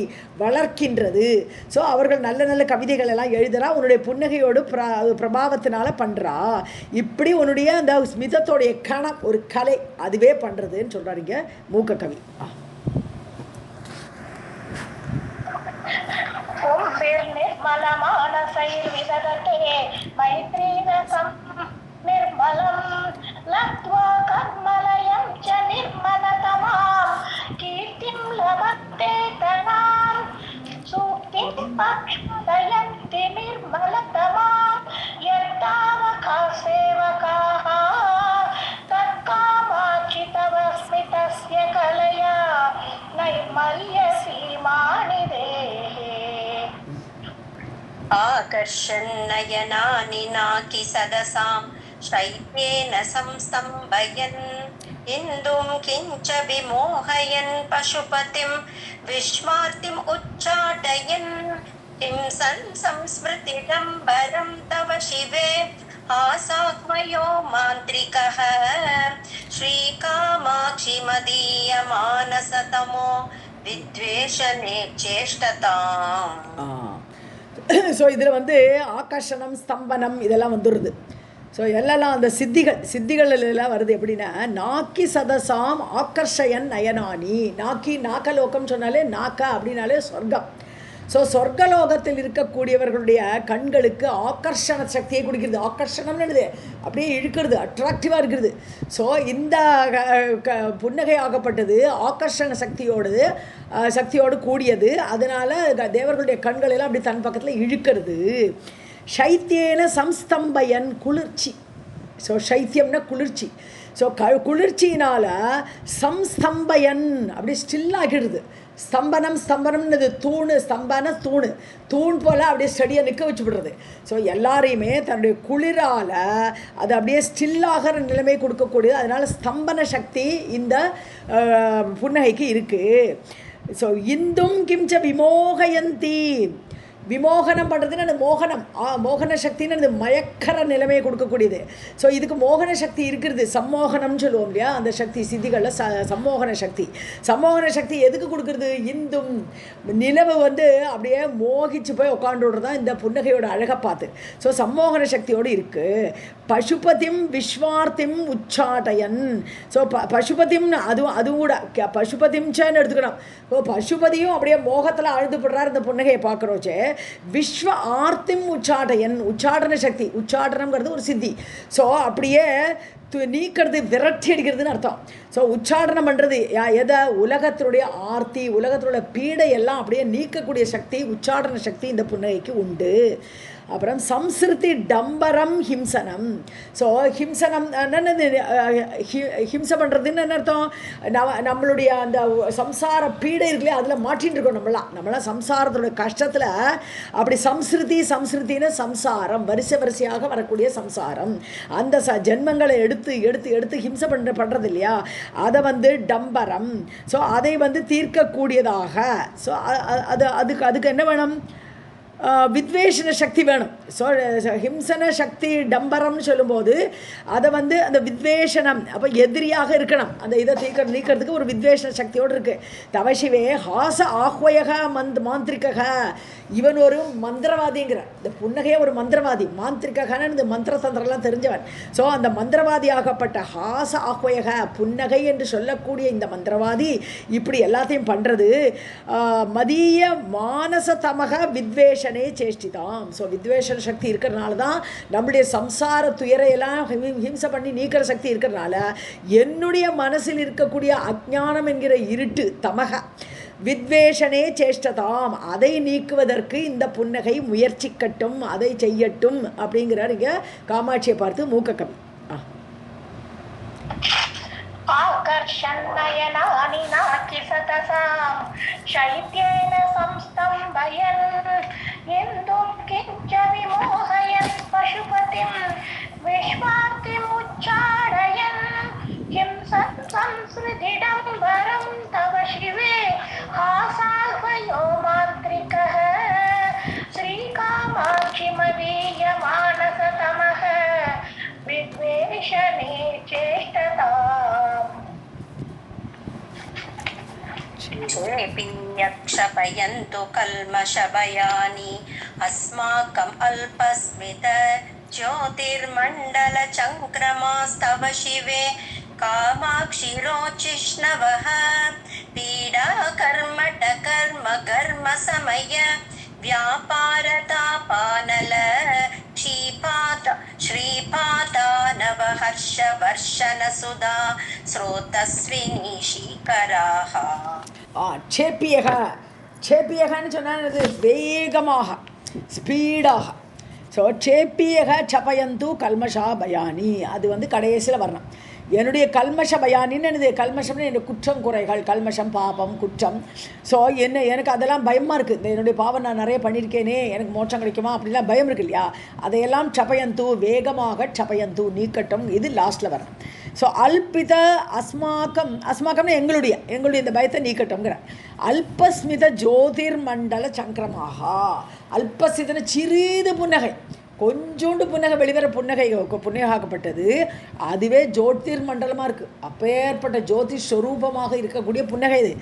வளர்க்கின்றது. ஸோ அவர்கள் நல்ல நல்ல கவிதைகள் எல்லாம் எழுதுகிறா, உன்னுடைய புன்னகையோடு பிரபாவத்தினால பண்ணுறா. இப்படி உன்னுடைய அந்த ஸ்மிதத்தோடைய கணம், ஒரு கலை, அதுவே பண்ணுறதுன்னு சொல்கிறாருங்க மூக்க கவி. निर्मलमानसैर्विदधते मैत्रीरसं निर्मलं लब्ध्वा कर्मलयं च निर्मलतमां कीर्तिं लभन्ते तरां सूक्तिं पक्ष्मलयन्ति निर्मलतमां यत्तावका सेवकाः तत्कामाक्षि तव स्मितस्य कलया नैर्मल्यसीमानिदेः. आकर्षन्नयनानि नाकि सदसां शैत्येन संस्तम्भयन् इन्दुं किञ्च विमोहयन् पशुपतिं विश्वार्तिम् उच्चाटयन् हिंसन् संस्मृतिडम्बरं तव शिवे आसात्मयो मान्त्रिकः श्रीकामाक्षि मदीयमानसतमो विद्वेषणे चेष्टताम्. ஸோ இதில் ஆகர்ஷணம், ஸ்தம்பனம் இதெல்லாம் வந்துடுது. ஸோ எல்லாம் அந்த சித்திகள் எல்லாம் வருது. எப்படின்னா நாக்கி சதசாம் ஆக்கர்ஷயன் நயனானி. நாக்கலோகம் சொன்னாலே நாக்கா அப்படின்னாலே சொர்க்கம். ஸோ சொர்க்கலோகத்தில் இருக்கக்கூடியவர்களுடைய கண்களுக்கு ஆக்கர்ஷண சக்தியை கொடுக்கிறது. ஆக்கர்ஷணம்னு என்னது? அப்படியே இழுக்கிறது, அட்ராக்டிவாக இருக்கிறது. ஸோ இந்த புன்னகை ஆகப்பட்டது ஆக்கர்ஷண சக்தியோடு கூடியது. அதனால் தேவர்களுடைய கண்களெல்லாம் அப்படி தன் பக்கத்தில் இழுக்கிறது. சைத்தியேன சம்ஸ்தம்பயன் குளிர்ச்சி. ஸோ சைத்தியம்னா குளிர்ச்சி. ஸோ குளிர்ச்சியினால் சம்ஸ்தம்பயன் அப்படி ஸ்டில்லாகிடுது. ஸ்தம்பனம்னது தூணு, தூண் போல் அப்படியே ஸ்டடியாக நிற்க வச்சு விடுறது. ஸோ எல்லாரையுமே தன்னுடைய குளிரால் அது அப்படியே ஸ்டில்லாகிற நிலைமை கொடுக்கக்கூடியது. அதனால் ஸ்தம்பன சக்தி இந்த புன்னகைக்கு இருக்குது. ஸோ இந்தும் கிம்ச விமோகயந்தி, விமோகனம் பண்ணுறதுன்னு அது மோகனம், மோகன சக்தின்னு அது மயக்கர நிலைமையை கொடுக்கக்கூடியது. ஸோ இதுக்கு மோகன சக்தி இருக்கிறது, சம்மோகனம்னு சொல்லுவோம் இல்லையா, அந்த சக்தி சித்திகளில் சம்மோகன சக்தி எதுக்கு கொடுக்குறது? இந்தும் நிலவு அப்படியே மோகிச்சு போய் உட்காந்துடுறது தான் இந்த புன்னகையோட அழகை பார்த்து. ஸோ சம்மோகன சக்தியோடு இருக்குது. பசுபதிம் விஸ்வார்த்திம் உச்சாட்டயன். ஸோ பசுபதிம் அதுவும் கூட பசுபதிம்சான்னு எடுத்துக்கணும். ஸோ பசுபதியும் அப்படியே மோகத்தில் அழுதுபடுறார் இந்த புன்னகையை பார்க்குறோச்சே. விஸ்வ ஆர்த்திம் உச்சாட்டயன், உச்சாடன சக்தி, உச்சாடனம்ங்கிறது ஒரு சித்தி. ஸோ அப்படியே நீக்கிறது, விரட்டி அடிக்கிறதுன்னு அர்த்தம். ஸோ உச்சாடனம் பண்ணுறது எதை? உலகத்தினுடைய ஆர்த்தி, உலகத்தினுடைய பீடை எல்லாம் அப்படியே நீக்கக்கூடிய சக்தி, உச்சாடன சக்தி இந்த புன்னகைக்கு உண்டு. அப்புறம் சம்ஸ்ருதி டம்பரம் ஹிம்சனம். ஸோ ஹிம்சனம் என்னது? ஹிம்சை பண்ணுறதுன்னு என்ன அர்த்தம்? நம்மளுடைய அந்த சம்சார பீடை இருக்குல்லையே, அதில் மாட்டின்னு இருக்கோம். நம்மளாம் சம்சாரத்தோட கஷ்டத்தில் அப்படி சம்ஸ்ருதின்னு சம்சாரம், வரிசையாக வரக்கூடிய சம்சாரம், அந்த ஜென்மங்களை எடுத்து ஹிம்சை பண்ணுறது இல்லையா, அதை டம்பரம். ஸோ அதை தீர்க்கக்கூடியதாக. ஸோ அதுக்கு என்ன வேணும்? வித்வேஷன சக்தி வேணும். ஸோ ஹிம்சன சக்தி டம்பரம்னு சொல்லும்போது அதை அந்த வித்வேஷனம், அப்போ எதிரியாக இருக்கணும். அந்த இதை நீக்கிறதுக்கு ஒரு வித்வேஷன சக்தியோடு இருக்குது. தவசிவே ஹாச ஆஹ்வயக மாந்திரிகக, இவன் ஒரு மந்திரவாதிங்கிற, இந்த புன்னகையே ஒரு மந்திரவாதி. மாந்திரிகன்னு இந்த மந்திர தந்திரம்லாம் தெரிஞ்சவன். ஸோ அந்த மந்திரவாதியாகப்பட்ட ஹாச ஆஹ்வயக, புன்னகை என்று சொல்லக்கூடிய இந்த மந்திரவாதி இப்படி எல்லாத்தையும் பண்ணுறது. மதிய மானச தமக வித்வேஷனே சேஷ்டிதாம். ஸோ வித்வேஷன சக்தி இருக்கிறதுனால தான் நம்முடைய சம்சார துயரையெல்லாம் ஹிம்சை பண்ணி நீக்கிற சக்தி இருக்கிறதுனால என்னுடைய மனசில் இருக்கக்கூடிய அஜ்ஞானம் என்கிற இருட்டு, தமக வித்வேஷனே சேஷ்டதாம், அதை நீக்குவதற்கு இந்த புன்னகை முயற்சிக்கட்டும், அதை செய்யட்டும் அப்படிங்கிறார் இங்கே காமாட்சியை பார்த்து மூக்ககவி. ஆகர்ஷன்னயனானி நாக்கி சதசாம் சைத்யேன சம்ஸ்தம்பயன் இந்தும் கிஞ்ச விமோகயன் பசுபதிம் விஸ்வார்த்திம் உச்சாடயன் ஹிம்சன் சம்ஸ்ருதிடம்பரம் தவ சிவே ஹாசாஹ்வயோ மாந்திரிகः ஸ்ரீகாமாட்சி மதீய மானச தமः வித்வேஷனே சேஷ்டதாம். क्षपयन्तु कल्मषभयानि अस्माकम् अल्पस्मित ज्योतिर्मण्डलचङ्क्रमास्तव शिवे कामाक्षि रोचिष्णवः पीडा कर्मट कर्म कर्म समय व्यापारतापानल श्रीपाता नवहर्षवर्षन सुधा स्रोतस्विनी शीकराः. சேப்பியகன்னு சொன்னால் வேகமாக, ஸ்பீடாக. ஸோ சேப்பியக சபயந்து கல்மஷா பயானி, அது கடைசியில் வரணும். என்னுடைய கல்மஷ பயானின்னு என்னது? கல்மஷம்னு என்னுடைய குற்றம் குறைகள், கல்மஷம் பாபம் குற்றம். ஸோ எனக்கு அதெல்லாம் பயமாக இருக்குது. என்னுடைய பாவம் நான் நிறைய பண்ணியிருக்கேனே, எனக்கு மோட்சம் கிடைக்குமா அப்படிலாம் பயம் இருக்கு இல்லையா, அதையெல்லாம் சபயந்து, வேகமாக சபயந்து நீக்கட்டும். இது லாஸ்ட்டில் வரணும். ஸோ அல்பித அஸ்மாக்கம்னு எங்களுடைய இந்த பயத்தை நீக்கட்டும்ங்கிற. அல்பஸ்மித ஜோதிர் மண்டல சங்கிரமாக, அல்பஸ்மிதன சிறிது புன்னகை, கொஞ்சோண்டு புன்னகை, வெளிவர புன்னகையாக்கப்பட்டது, அதுவே ஜோதிர் மண்டலமாக இருக்குது. அப்பேற்பட்ட ஜோதி ஸ்வரூபமாக இருக்கக்கூடிய புன்னகை இது.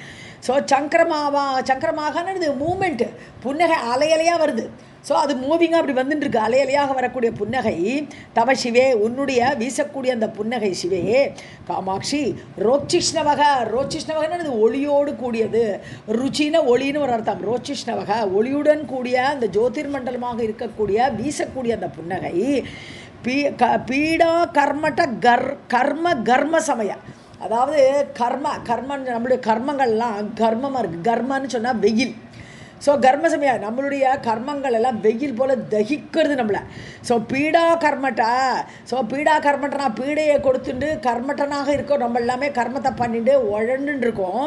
ஸோ சங்கரமாகன்னு மூமெண்ட்டு, புன்னகை அலையலையாக வருது. ஸோ அது மூவிங்காக அப்படி வந்துட்டுருக்கு, அலையலையாக வரக்கூடிய புன்னகை. தவ சிவே, உன்னுடைய வீசக்கூடிய அந்த புன்னகை சிவே. காமாட்சி ரோச்சிஷ்ணவகன்னு ஒளியோடு கூடியது. ருச்சின ஒளின்னு ஒரு அர்த்தம். ரோச்சிஷ்ணவக ஒளியுடன் கூடிய அந்த ஜோதிர்மண்டலமாக இருக்கக்கூடிய வீசக்கூடிய அந்த புன்னகை. பீடா கர்மட்ட கர்ம சமய, அதாவது கர்மன் நம்மளுடைய கர்மங்கள்லாம் கர்மமாக இருக்குது. கர்மன்னு சொன்னால் வெயில். ஸோ கர்ம சமயம் நம்மளுடைய கர்மங்கள் எல்லாம் வெயில் போல் தகிக்கிறது நம்மளை. ஸோ பீடா கர்மட்டா, ஸோ பீடா கர்மட்டனா பீடையை கொடுத்துட்டு கர்மட்டனாக இருக்கோம். நம்ம எல்லாமே கர்மத்தை பண்ணிட்டு உழண்டுன்னு இருக்கோம்.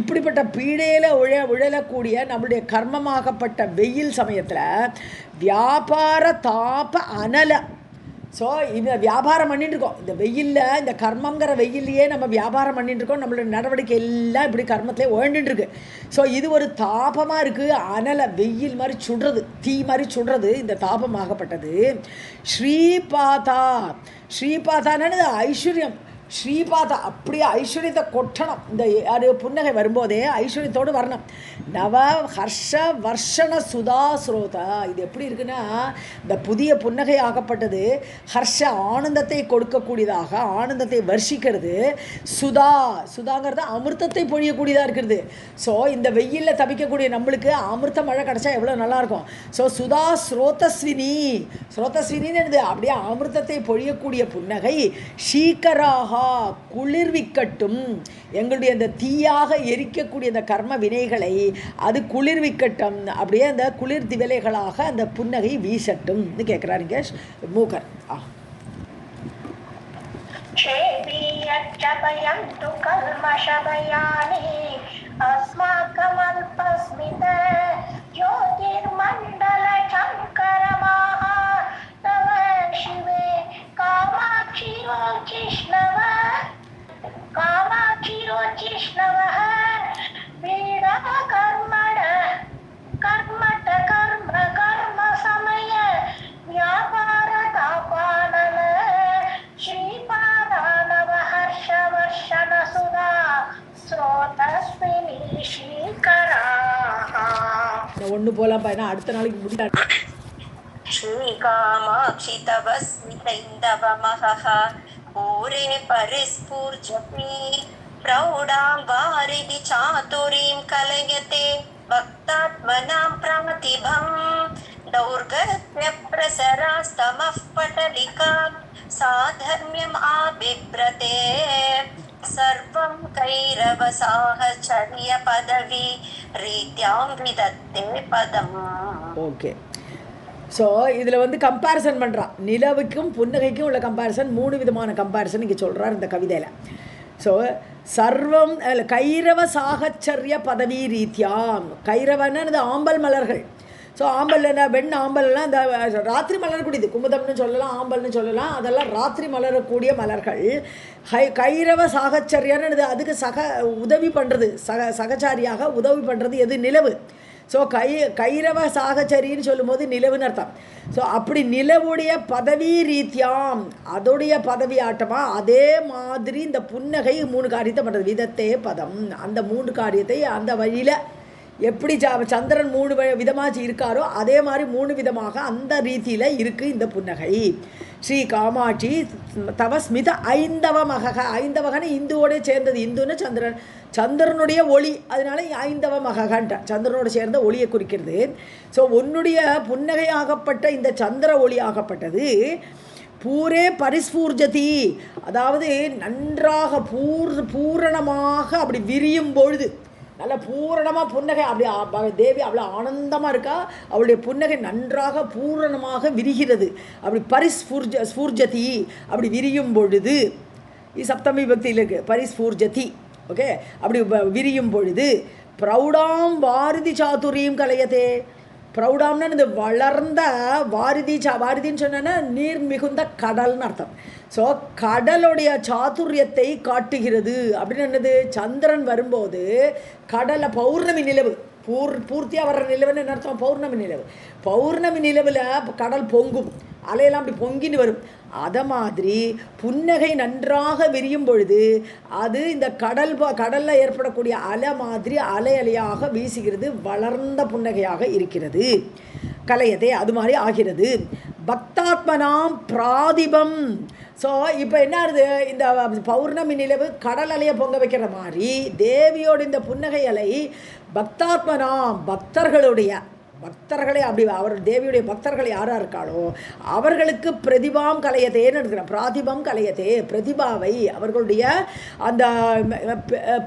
இப்படிப்பட்ட பீடையில் உழலக்கூடிய நம்மளுடைய கர்மமாகப்பட்ட வெயில் சமயத்தில் வியாபார தாப அனல. ஸோ இந்த வியாபாரம் பண்ணிட்டுருக்கோம். இந்த வெயிலில், இந்த கர்மங்கிற வெயிலையே நம்ம வியாபாரம் பண்ணிட்டுருக்கோம். நம்மளோட நடவடிக்கை எல்லாம் இப்படி கர்மத்திலே ஓண்டுட்டுருக்கு. ஸோ இது ஒரு தாபமாக இருக்குது. அனலை வெயில் மாதிரி சுடுறது, தீ மாதிரி சுடுறது இந்த தாபமாகப்பட்டது. ஸ்ரீபாதா, ஸ்ரீபாதானது ஐஸ்வர்யம். ஸ்ரீபாதா அப்படியே ஐஸ்வர்யத்தை கொட்டணும். இந்த அது புன்னகை வரும்போதே ஐஸ்வர்யத்தோடு வரணும். நவ ஹர்ஷ வர்ஷண சுதா ஸ்ரோதா. இது எப்படி இருக்குன்னா, இந்த புதிய புன்னகை ஆகப்பட்டது ஹர்ஷ ஆனந்தத்தை கொடுக்கக்கூடியதாக, ஆனந்தத்தை வர்ஷிக்கிறது. சுதா, சுதாங்கிறது அமிர்தத்தை பொழியக்கூடியதாக இருக்கிறது. ஸோ இந்த வெயிலில் தவிக்கக்கூடிய நம்மளுக்கு அமிர்த மழை கிடச்சா எவ்வளோ நல்லாயிருக்கும். ஸோ சுதா ஸ்ரோதஸ்வினி, ஸ்ரோதஸ்வினின்னு அப்படியே அமிர்தத்தை பொழியக்கூடிய புன்னகை. ஷீக்கராக குளிர்விக்கட்டும். எங்களுடைய அந்த தீயாக எரிக்கக்கூடிய அந்த கர்ம வினைகளை அது குளிர்விக்கட்டும். அப்படியே அந்த குளிர் திவலைகளாக அந்த புன்னகை வீசட்டும் கேட்குறாரு இங்கே மூகர். ஒன்று போலாம் பையனா, அடுத்த நாளைக்கு முடியாது. श्रीकामाक्षि तव स्मितैन्दवमहः पूरे परिस्फूर्जति प्रौढां वारिधि चातुरीं कलयते भक्तात्मनां प्रतिभं दौर्गत्यप्रसरास्तमः पटलिका साधर्म्यम् आबिभ्रते सर्वं कैरवसाहचर्य पदवी रीत्यां विदत्ते पदम्. ஓகே. ஸோ இதில் வந்து கம்பேரிசன் பண்ணுறான். நிலவுக்கும் புன்னகைக்கும் உள்ள கம்பேரிசன், 3 விதமான கம்பேரிசன் இங்கே சொல்கிறார் இந்த கவிதையில். ஸோ சர்வம் கைரவ சாகச்சரிய பதவி ரீத்தியாம். கைரவன்னா இது ஆம்பல் மலர்கள். ஸோ ஆம்பல் என்ன, வெண் ஆம்பல்லாம் இந்த ராத்திரி மலரக்கூடியது, குமுதம்னு சொல்லலாம், ஆம்பல்னு சொல்லலாம். அதெல்லாம் ராத்திரி மலரக்கூடிய மலர்கள். கைரவ சாகச்சரியான்னு அதுக்கு உதவி பண்ணுறது, சகச்சாரியாக உதவி பண்ணுறது எது? நிலவு. ஸோ கைரவ சாகச்சரின்னு சொல்லும்போது நிலவுன்னு அர்த்தம். ஸோ அப்படி நிலவுடைய பதவி ரீத்தியாம், அதோடைய பதவி ஆட்டமாக அதே மாதிரி இந்த புன்னகை 3 காரியத்தை பண்ணுறது. விதத்தே பதம், அந்த 3 காரியத்தை அந்த வழியில் எப்படி சந்திரன் 3 விதமாக இருக்காரோ அதே மாதிரி 3 விதமாக அந்த ரீதியில் இருக்குது இந்த புன்னகை. ஸ்ரீ காமாட்சி தவ ஸ்மித ஐந்தவமக. ஐந்தவகன்னு இந்துவோட சேர்ந்தது. இந்துன்னு சந்திரன், சந்திரனுடைய ஒளி, அதனால ஐந்தவமகன்ற சந்திரனோடு சேர்ந்த ஒளியை குறிக்கிறது. ஸோ உன்னுடைய புன்னகையாகப்பட்ட இந்த சந்திர ஒளி ஆகப்பட்டது பூரே பரிஸ்பூர்ஜதி, அதாவது நன்றாக பூரணமாக அப்படி விரியும் பொழுது, நல்ல பூரணமாக புன்னகை அப்படி தேவி அவ்வளோ ஆனந்தமாக இருக்கா. அவளுடைய புன்னகை நன்றாக பூரணமாக விரிகிறது. அப்படி ஸ்பூர்ஜதி அப்படி விரியும் பொழுது, சப்தமி பக்தியில் இருக்குது பரிஸ்பூர்ஜதி. ஓகே, அப்படி விரியும் பொழுது பிரௌடாம் வாரிதி சாதுரியம் கலையதே. பிரௌடாம்னா இந்த வளர்ந்த வாரிதின்னு சொன்னா நீர் மிகுந்த கடல்னு அர்த்தம். ஸோ கடலுடைய சாதுரியத்தை காட்டுகிறது. அப்படின்னு என்னது? சந்திரன் வரும்போது கடலை பௌர்ணமி நிலவு பூர்த்தியாக வர்ற நிலவுன்னு என்ன அர்த்தம்? பௌர்ணமி நிலவு. பௌர்ணமி நிலவில் கடல் பொங்கும், அலையெல்லாம் அப்படி பொங்கின்னு வரும். அதை மாதிரி புன்னகை நன்றாக விரியும் பொழுது அது இந்த கடலில் ஏற்படக்கூடிய அலை மாதிரி அலை அலையாக வீசுகிறது. வளர்ந்த புன்னகையாக இருக்கிறது. கலையதே அது மாதிரி ஆகிறது. பக்தாத்மனாம் பிராதிபம். ஸோ இப்போ என்ன ஆகுது? இந்த பௌர்ணமி நிலவு கடல் அலையை பொங்க வைக்கிற மாதிரி தேவியோட இந்த புன்னகை அலை பக்தாத்மனாம் பக்தர்களுடைய பக்தர்களை அப்படி அவர் தேவியுடைய பக்தர்கள் யாராக இருக்காளோ அவர்களுக்கு பிரதிபாம் கலையதேன்னு இருக்கிறேன். பிராதிபம் கலையதே, பிரதிபாவை அவர்களுடைய அந்த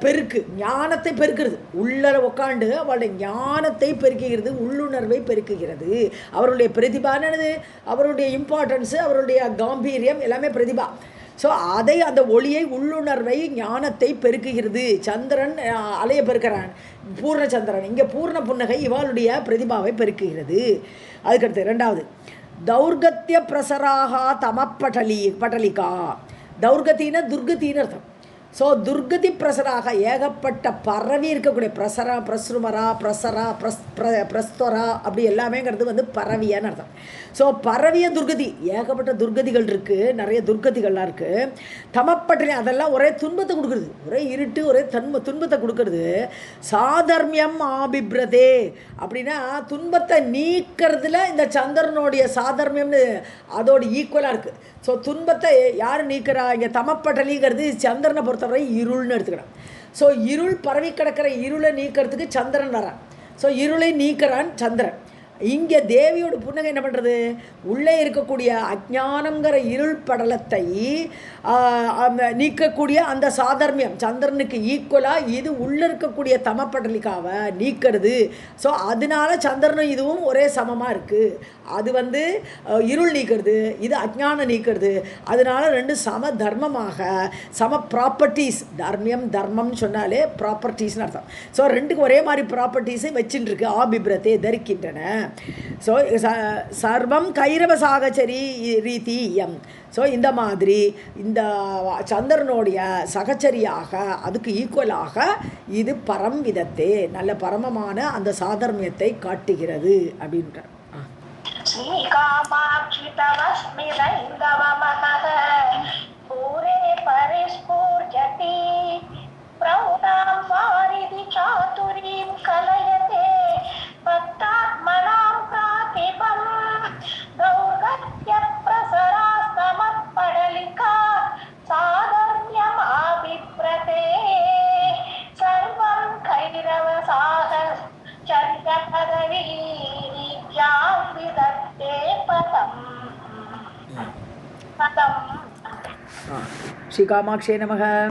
பெருக்கு ஞானத்தை பெருக்கிறது. உள்ள உட்காண்டு அவளுடைய ஞானத்தை பெருக்குகிறது, உள்ளுணர்வை பெருக்குகிறது. அவருடைய பிரதிபானது அவருடைய இம்பார்ட்டன்ஸு, அவருடைய காம்பீரியம் எல்லாமே பிரதிபா. ஸோ அதை அந்த ஒளியை உள்ளுணர்வை ஞானத்தை பெருக்குகிறது. சந்திரன் அலைய பெருக்கிறான், பூர்ணச்சந்திரன். இங்கே பூர்ண புன்னகை இவாளுடைய பிரதிபாவை பெருக்குகிறது. அதுக்கடுத்து ரெண்டாவது தௌர்கத்திய பிரசராக பட்டலிகா. தௌர்கத்தின துர்கத்தின்னு அர்த்தம். ஸோ துர்கதி பிரசராக ஏகப்பட்ட பரவி இருக்கக்கூடிய பிரசுமரா பிரஸ்தரா அப்படி எல்லாமேங்கிறது பரவியன்னு அர்த்தம். ஸோ பரவிய துர்கதி, ஏகப்பட்ட துர்கதிகள் இருக்குது, நிறைய துர்கதிகள்லாம் இருக்குது. தமப்பட்டலி அதெல்லாம் ஒரே துன்பத்தை கொடுக்குறது, ஒரே இருட்டு, ஒரே துன்பத்தை கொடுக்கறது. சாதர்மியம் ஆபிப்ரதே அப்படின்னா துன்பத்தை நீக்கிறதுல இந்த சந்திரனுடைய சாதர்மியம்னு அதோட ஈக்குவலாக இருக்குது. ஸோ துன்பத்தை யார் நீக்கிறா? இங்கே தமப்பட்டலிங்கிறது சந்திரனை பொறுத்தவரை இருள்னு எடுத்துக்கிறான். ஸோ இருள் பரவி கிடக்கிற இருளை நீக்கிறதுக்கு சந்திரன் வரான். ஸோ இருளை நீக்கிறான் சந்திரன். இங்கே தேவியோட புன்னகை என்ன பண்ணுறது? உள்ளே இருக்கக்கூடிய அஜ்ஞானங்கிற இருள் படலத்தை நீக்கக்கூடிய அந்த சாதர்மியம் சந்திரனுக்கு ஈக்குவலாக இது உள்ளே இருக்கக்கூடிய தமப்படலிக்காவை நீக்கிறது. ஸோ அதனால சந்திரனும் இதுவும் ஒரே சமமாக இருக்குது. அது இருள் நீக்கிறது, இது அஜ்ஞானம் நீக்கிறது. அதனால ரெண்டு சம தர்மமாக சம ப்ராப்பர்ட்டிஸ். தர்மியம் தர்மம்னு சொன்னாலே ப்ராப்பர்ட்டிஸ்னு அர்த்தம். ஸோ ரெண்டுக்கு ஒரே மாதிரி ப்ராப்பர்ட்டிஸை வச்சுட்டு இருக்கு, ஆபிப்ரத்தை தரிக்கின்றன. ஸோ சர்வம் கைரவ சாகச்சரி ரீதியம். ஸோ இந்த மாதிரி இந்த சந்திரனுடைய சகச்சரியாக அதுக்கு ஈக்குவலாக இது பரம் விதத்தே நல்ல பரமமான அந்த சாதர்மியத்தை காட்டுகிறது அப்படின்றார். ஸ்ரீ காமாட்சியே நமக.